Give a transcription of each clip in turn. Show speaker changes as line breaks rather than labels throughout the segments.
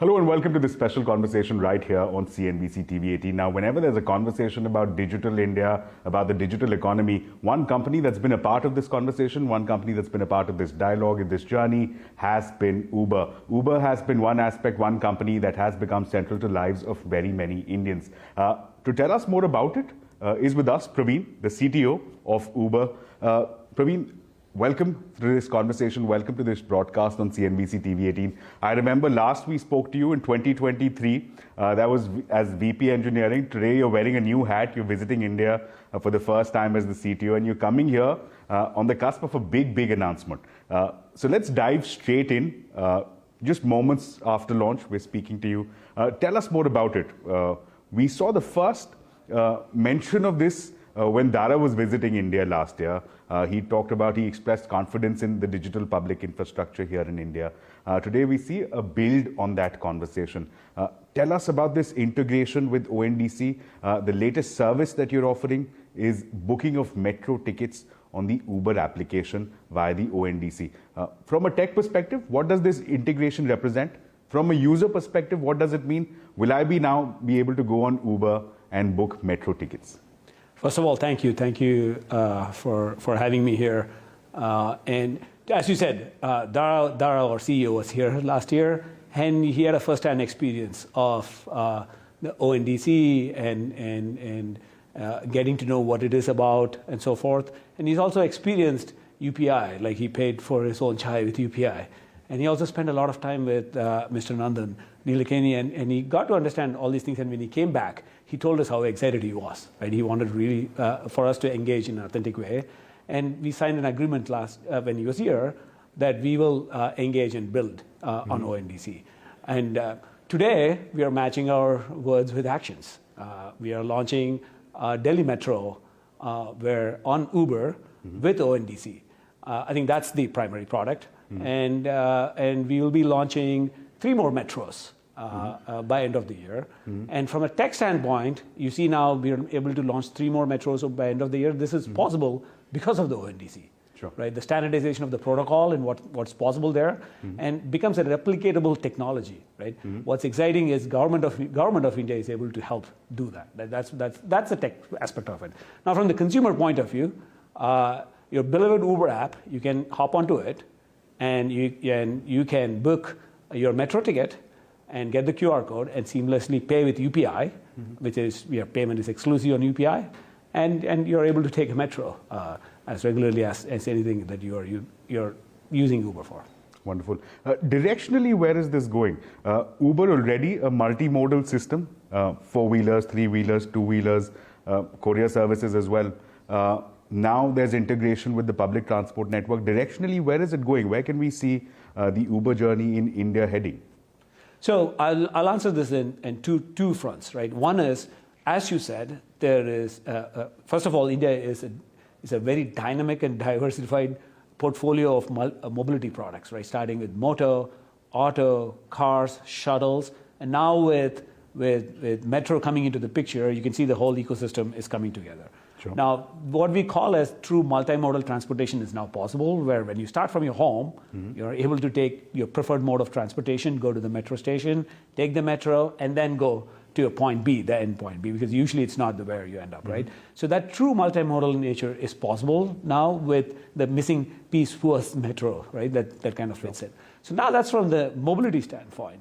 Hello and welcome to this special conversation right here on CNBC-TV18. Now, whenever there's a conversation about digital India, about the digital economy, one company that's been a part of this conversation, one company that's been a part of this dialogue in this journey has been Uber. Uber has been one aspect, one company that has become central to lives of very many Indians. To tell us more about it is with us Praveen, the CTO of Uber. Praveen, welcome to this conversation. Welcome to this broadcast on CNBC-TV18. I remember last we spoke to you in 2023. That was as VP Engineering. Today you're wearing a new hat. You're visiting India for the first time as the CTO, and you're coming here on the cusp of a big announcement. So let's dive straight in. Just moments after launch, we're speaking to you. Tell us more about it. We saw the first mention of this when Dara was visiting India last year. He expressed confidence in the digital public infrastructure here in India. Today we see a build on that conversation. Tell us about this integration with ONDC. The latest service that you're offering is booking of metro tickets on the Uber application via the ONDC. From a tech perspective, what does this integration represent? From a user perspective, what does it mean? Will I now be able to go on Uber and book metro tickets?
First of all, thank you. Thank you for having me here. And as you said, Dara, our CEO, was here last year, and he had a first-hand experience of the ONDC and getting to know what it is about and so forth. And he's also experienced UPI, like he paid for his own chai with UPI. And he also spent a lot of time with Mr. Nandan Nilekani, and he got to understand all these things. And when he came back, he told us how excited he was. Right? He wanted really for us to engage in an authentic way. And we signed an agreement when he was here that we will engage and build on ONDC. And today, we are matching our words with actions. We are launching Delhi Metro on Uber with ONDC. I think that's the primary product. And we will be launching 3 more metros by end of the year. And from a tech standpoint, you see now we are able to launch 3 more metros by end of the year. This is possible because of the ONDC.
Sure.
Right? The standardization of the protocol and what's possible there, and becomes a replicatable technology. Right? What's exciting is government of India is able to help do that. That's the tech aspect of it. Now, from the consumer point of view, your beloved Uber app, you can hop onto it, and you can book your metro ticket and get the QR code and seamlessly pay with UPI, which is your payment is exclusive on UPI, and you're able to take a metro as regularly as anything that you're using Uber for.
Wonderful. Directionally, where is this going? Uber already a multimodal system, 4-wheelers, 3-wheelers, 2-wheelers, courier services as well. Now there's integration with the public transport network. Directionally, where is it going? Where can we see the Uber journey in India heading?
So I'll answer this in two fronts, right? One is, as you said, there is first of all, India is a very dynamic and diversified portfolio of mobility products, right? Starting with motor, auto, cars, shuttles, and now with metro coming into the picture, you can see the whole ecosystem is coming together.
Sure.
Now, what we call as true multimodal transportation is now possible, where when you start from your home, you're able to take your preferred mode of transportation, go to the metro station, take the metro, and then go to your point B, the end point B, because usually it's not where you end up, right? So that true multimodal nature is possible now with the missing piece was metro, right? That kind of fits it. So now that's from the mobility standpoint.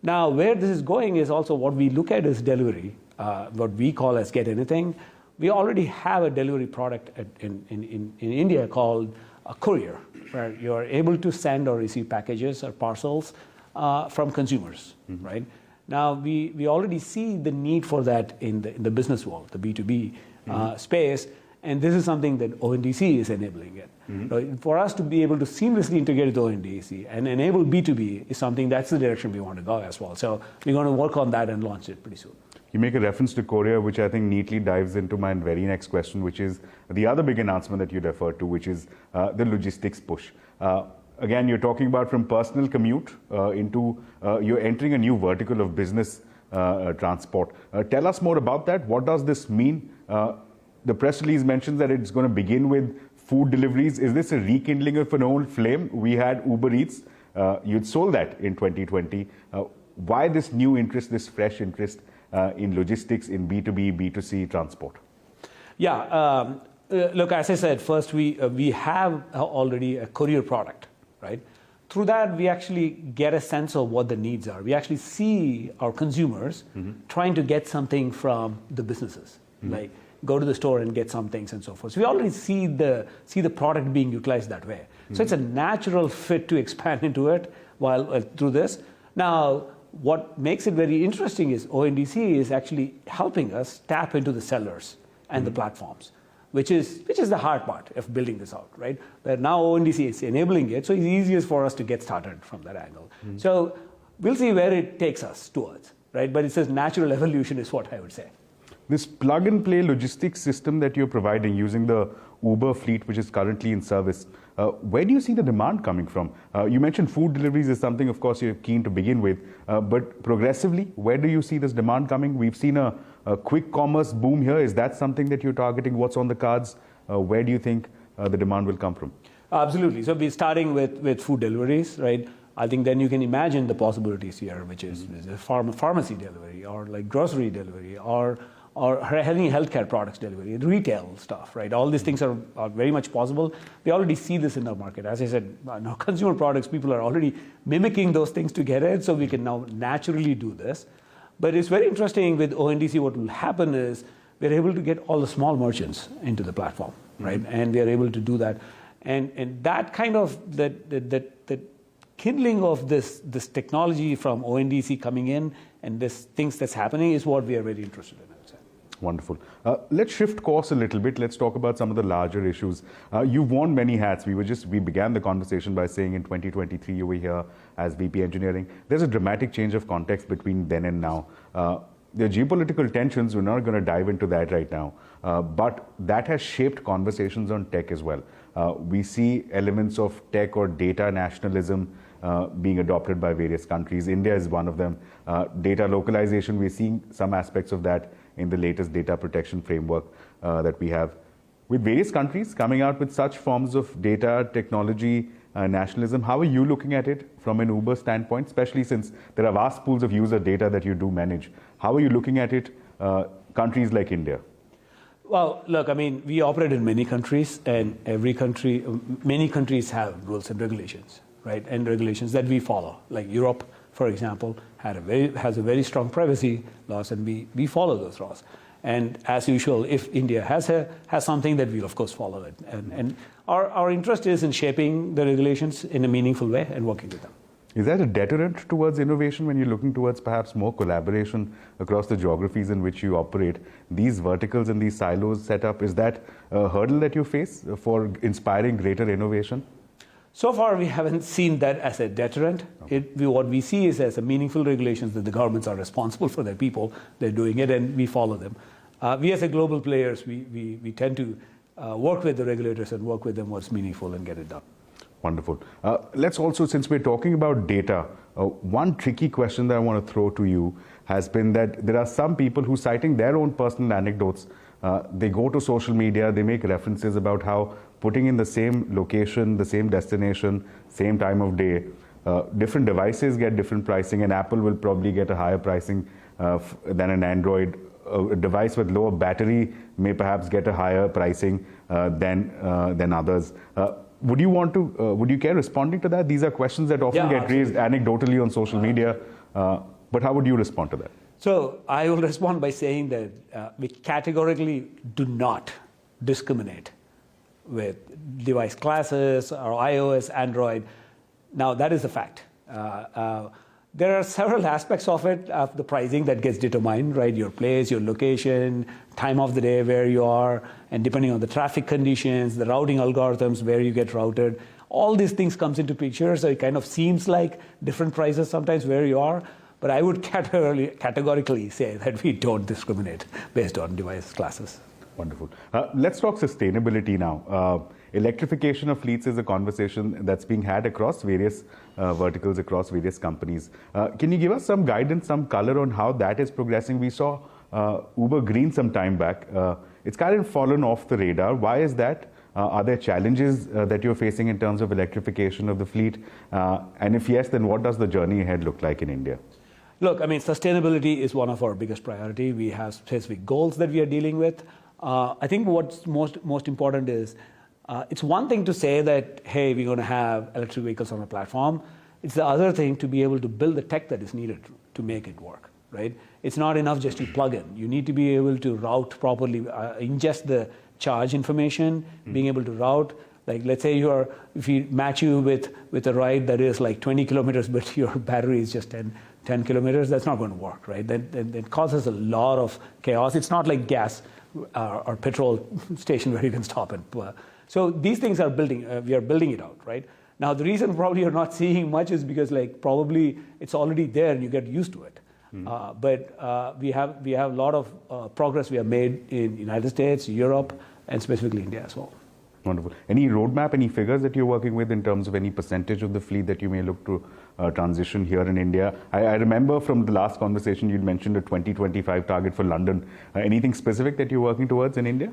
Now, where this is going is also what we look at as delivery, what we call as Get Anything. We already have a delivery product in India called a courier, where you're able to send or receive packages or parcels from consumers, right? Now, we already see the need for that in the business world, the B2B space, and this is something that ONDC is enabling it. So for us to be able to seamlessly integrate with ONDC and enable B2B is something that's the direction we want to go as well. So we're going to work on that and launch it pretty soon.
You make a reference to courier, which I think neatly dives into my very next question, which is the other big announcement that you referred to, which is the logistics push. Again, you're talking about from personal commute into you're entering a new vertical of business transport. Tell us more about that. What does this mean? The press release mentions that it's going to begin with food deliveries. Is this a rekindling of an old flame? We had Uber Eats. You'd sold that in 2020. Why this new interest, this fresh interest in logistics, in B2B, B2C transport?
Yeah, look, as I said, first we have already a courier product, right? Through that, we actually get a sense of what the needs are. We actually see our consumers trying to get something from the businesses, like go to the store and get some things and so forth. So we already see the product being utilized that way. So it's a natural fit to expand into it while through this. Now, what makes it very interesting is ONDC is actually helping us tap into the sellers and the platforms, which is the hard part of building this out, right? But now ONDC is enabling it, so it's easiest for us to get started from that angle. So we'll see where it takes us towards, right? But it's a natural evolution is what I would say.
This plug-and-play logistics system that you're providing using the Uber fleet, which is currently in service, where do you see the demand coming from? You mentioned food deliveries is something, of course, you're keen to begin with, but progressively, where do you see this demand coming? We've seen a quick commerce boom here. Is that something that you're targeting? What's on the cards? Where do you think the demand will come from?
Absolutely. So we're starting with food deliveries, right? I think then you can imagine the possibilities here, which is pharmacy delivery or like grocery delivery or having healthcare products delivery, retail stuff, right? All these things are very much possible. We already see this in our market. As I said, consumer products, people are already mimicking those things to get it, so we can now naturally do this. But it's very interesting with ONDC, what will happen is we're able to get all the small merchants into the platform, right? And we are able to do that. And that kind of, that kindling of this technology from ONDC coming in and this things that's happening is what we are very interested in.
Wonderful. Let's shift course a little bit. Let's talk about some of the larger issues. You've worn many hats. We began the conversation by saying in 2023 you were here as VP Engineering. There's a dramatic change of context between then and now. The geopolitical tensions, we're not going to dive into that right now, but that has shaped conversations on tech as well. We see elements of tech or data nationalism being adopted by various countries. India is one of them. Data localization, we're seeing some aspects of that in the latest data protection framework that we have. With various countries coming out with such forms of data, technology, nationalism, how are you looking at it from an Uber standpoint, especially since there are vast pools of user data that you do manage? How are you looking at it, countries like India?
Well, look, I mean, we operate in many countries, and many countries have rules and regulations, right? And regulations that we follow. Like Europe, for example, has a very strong privacy laws, and we follow those laws. And as usual, if India has something, that we'll of course follow it. And our interest is in shaping the regulations in a meaningful way and working with them.
Is that a deterrent towards innovation when you're looking towards perhaps more collaboration across the geographies in which you operate? These verticals and these silos set up, is that a hurdle that you face for inspiring greater innovation?
So far, we haven't seen that as a deterrent. Okay. What we see is as a meaningful regulations that the governments are responsible for their people, they're doing it, and we follow them. We as a global players, we tend to work with the regulators and work with them what's meaningful and get it done.
Wonderful. Let's also, since we're talking about data, one tricky question that I want to throw to you has been that there are some people who, citing their own personal anecdotes, they go to social media, they make references about how putting in the same location, the same destination, same time of day, different devices get different pricing, and Apple will probably get a higher pricing than an Android. A device with lower battery may perhaps get a higher pricing than others. Would you care responding to that? These are questions that often get raised anecdotally on social media, but how would you respond to that?
So I will respond by saying that we categorically do not discriminate with device classes or iOS, Android. Now, that is a fact. There are several aspects of it, of the pricing that gets determined, right? Your place, your location, time of the day where you are, and depending on the traffic conditions, the routing algorithms, where you get routed. All these things comes into picture, so it kind of seems like different prices sometimes where you are. But I would categorically say that we don't discriminate based on device classes.
Wonderful. Let's talk sustainability now. Electrification of fleets is a conversation that's being had across various verticals, across various companies. Can you give us some guidance, some color on how that is progressing? We saw Uber Green some time back. It's kind of fallen off the radar. Why is that? Are there challenges that you're facing in terms of electrification of the fleet? And if yes, then what does the journey ahead look like in India?
Look, I mean, sustainability is one of our biggest priority. We have specific goals that we are dealing with. I think what's most important is it's one thing to say that, hey, we're going to have electric vehicles on a platform. It's the other thing to be able to build the tech that is needed to make it work, right? It's not enough just to plug in. You need to be able to route properly, ingest the charge information, being able to route. Like, let's say if we match you with a ride that is like 20 kilometers, but your battery is just 10 kilometers, that's not going to work, right? Then it causes a lot of chaos. It's not like gas or petrol station where you can stop it. So these things are we are building it out, right? Now, the reason probably you're not seeing much is because like probably it's already there and you get used to it. But we have a lot of progress we have made in the United States, Europe, and specifically India as well.
Wonderful. Any roadmap, any figures that you're working with in terms of any percentage of the fleet that you may look to transition here in India? I remember from the last conversation you'd mentioned a 2025 target for London. Anything specific that you're working towards in India?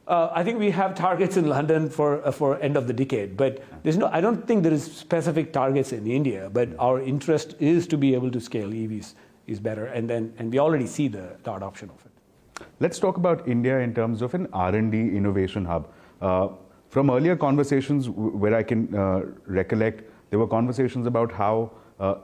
I think we have targets in London for end of the decade, but I don't think there is specific targets in India. But our interest is to be able to scale EVs is better, and we already see the adoption of it.
Let's talk about India in terms of an R&D innovation hub. From earlier conversations where I can recollect, there were conversations about how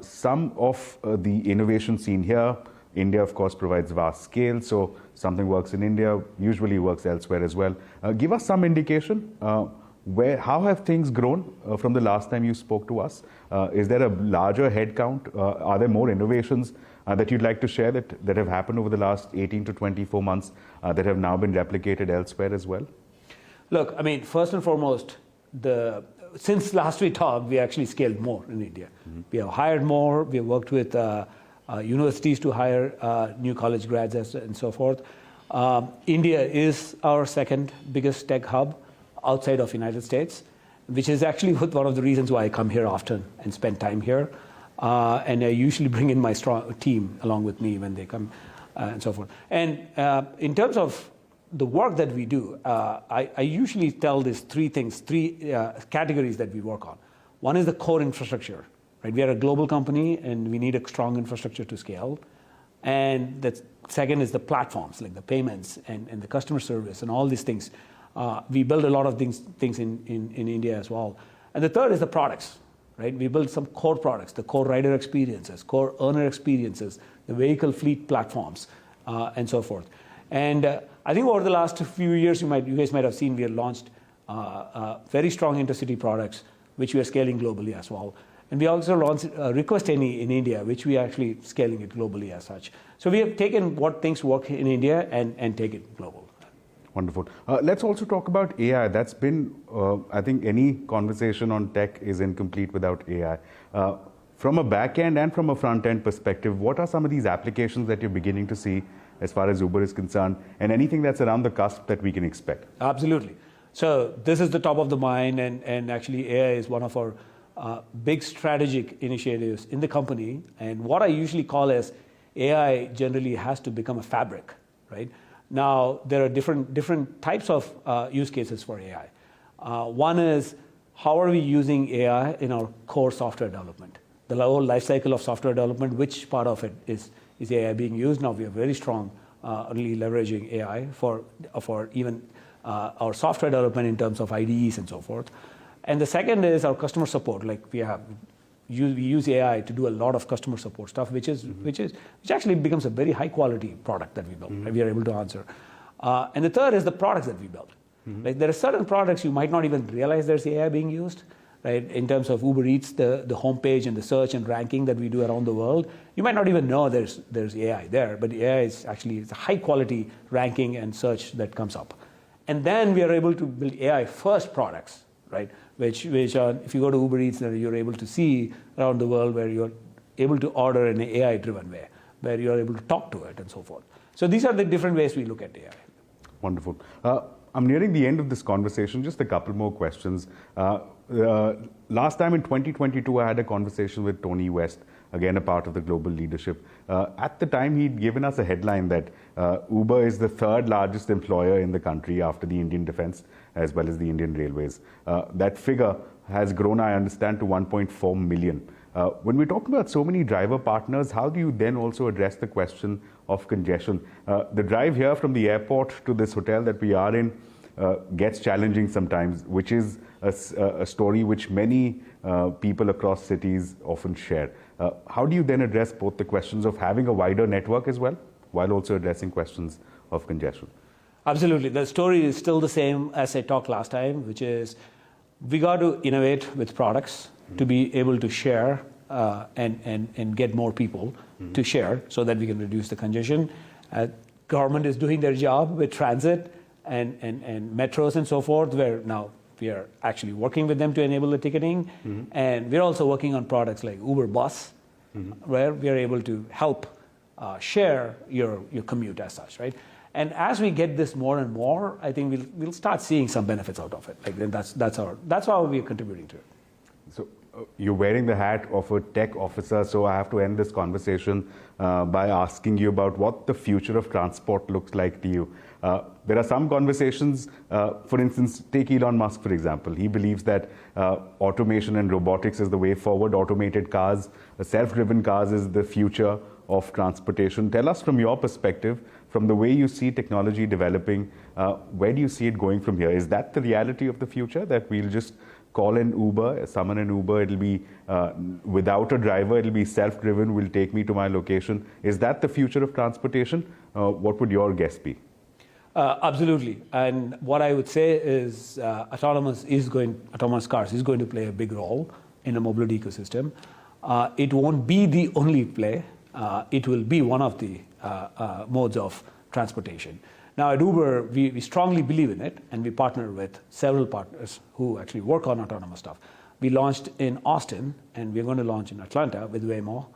some of the innovation scene here, India of course provides vast scale, so something works in India, usually works elsewhere as well. Give us some indication, how have things grown from the last time you spoke to us? Is there a larger headcount? Are there more innovations that you'd like to share that have happened over the last 18 to 24 months that have now been replicated elsewhere as well?
Look, I mean, first and foremost, since last we talked, we actually scaled more in India. We have hired more, we have worked with universities to hire new college grads and so forth. India is our second biggest tech hub outside of United States, which is actually one of the reasons why I come here often and spend time here. And I usually bring in my strong team along with me when they come and so forth. And in terms of the work that we do, I usually tell these three categories that we work on. One is the core infrastructure, right? We are a global company and we need a strong infrastructure to scale. And the second is the platforms, like the payments and the customer service and all these things. We build a lot of things in India as well. And the third is the products, right? We build some core products, the core rider experiences, core earner experiences, the vehicle fleet platforms, and so forth. And I think over the last few years, you guys might have seen we have launched very strong intercity products, which we are scaling globally as well. And we also launched Request Any in India, which we are actually scaling it globally as such. So we have taken what things work in India and take it global.
Wonderful. Let's also talk about AI. That's been, I think any conversation on tech is incomplete without AI. From a back-end and from a front-end perspective, what are some of these applications that you're beginning to see as far as Uber is concerned, and anything that's around the cusp that we can expect?
Absolutely. So this is the top of the mind, and actually AI is one of our big strategic initiatives in the company. And what I usually call as AI generally has to become a fabric, right? Now, there are different types of use cases for AI. One is, how are we using AI in our core software development? The whole life cycle of software development, which part of it is AI being used? Now, we are very strong really leveraging AI for even our software development in terms of IDEs and so forth. And the second is our customer support. Like we use AI to do a lot of customer support stuff, which actually becomes a very high quality product that we build. Right? We are able to answer. And the third is the products that we build. Like there are certain products you might not even realize there's AI being used. Right? In terms of Uber Eats, the homepage and the search and ranking that we do around the world, you might not even know there's AI there, but AI is actually it's a high quality ranking and search that comes up. And then we are able to build AI first products, right? Which are, if you go to Uber Eats, then you're able to see around the world where you're able to order in an AI driven way, where you're able to talk to it and so forth. So these are the different ways we look at AI.
Wonderful. I'm nearing the end of this conversation, just a couple more questions. Last time in 2022, I had a conversation with Tony West, again a part of the global leadership. At the time, he'd given us a headline that Uber is the third largest employer in the country after the Indian Defence as well as the Indian Railways. That figure has grown, I understand, to 1.4 million. When we talk about so many driver partners, how do you then also address the question of congestion? The drive here from the airport to this hotel that we are in gets challenging sometimes, which is a story which many people across cities often share. How do you then address both the questions of having a wider network as well, while also addressing questions of congestion?
Absolutely. The story is still the same as I talked last time, which is we got to innovate with products to be able to share and get more people to share so that we can reduce the congestion. Government is doing their job with transit and metros and so forth, where now we are actually working with them to enable the ticketing. And we're also working on products like Uber Bus, where we are able to help share your commute as such, right? And as we get this more and more, I think we'll start seeing some benefits out of it. Like then that's how we're contributing to it.
So you're wearing the hat of a tech officer, so I have to end this conversation by asking you about what the future of transport looks like to you. There are some conversations, for instance, take Elon Musk, for example. He believes that automation and robotics is the way forward. Automated cars, self-driven cars is the future of transportation. Tell us from your perspective, from the way you see technology developing, where do you see it going from here? Is that the reality of the future, that we'll just call an Uber, summon an Uber, it'll be without a driver, it'll be self-driven, will take me to my location? Is that the future of transportation? What would your guess be?
Absolutely. And what I would say is autonomous cars is going to play a big role in the mobility ecosystem. It won't be the only play. It will be one of the modes of transportation. Now at Uber, we strongly believe in it, and we partner with several partners who actually work on autonomous stuff. We launched in Austin, and we're going to launch in Atlanta with Waymo,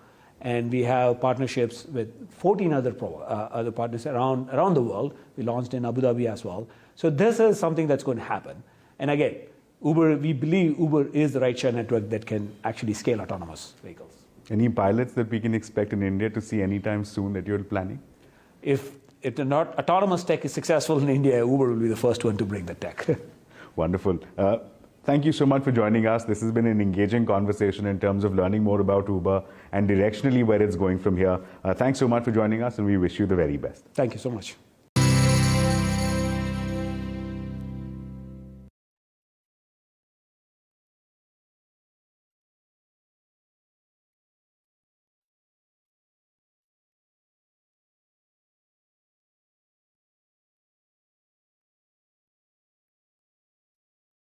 and we have partnerships with 14 other partners around the world. We launched in Abu Dhabi as well. So this is something that's going to happen. And again, we believe Uber is the rideshare network that can actually scale autonomous vehicles.
Any pilots that we can expect in India to see anytime soon that you're planning?
If autonomous tech is successful in India, Uber will be the first one to bring the tech.
Wonderful. Thank you so much for joining us. This has been an engaging conversation in terms of learning more about Uber and directionally where it's going from here. Thanks so much for joining us, and we wish you the very best.
Thank you so much.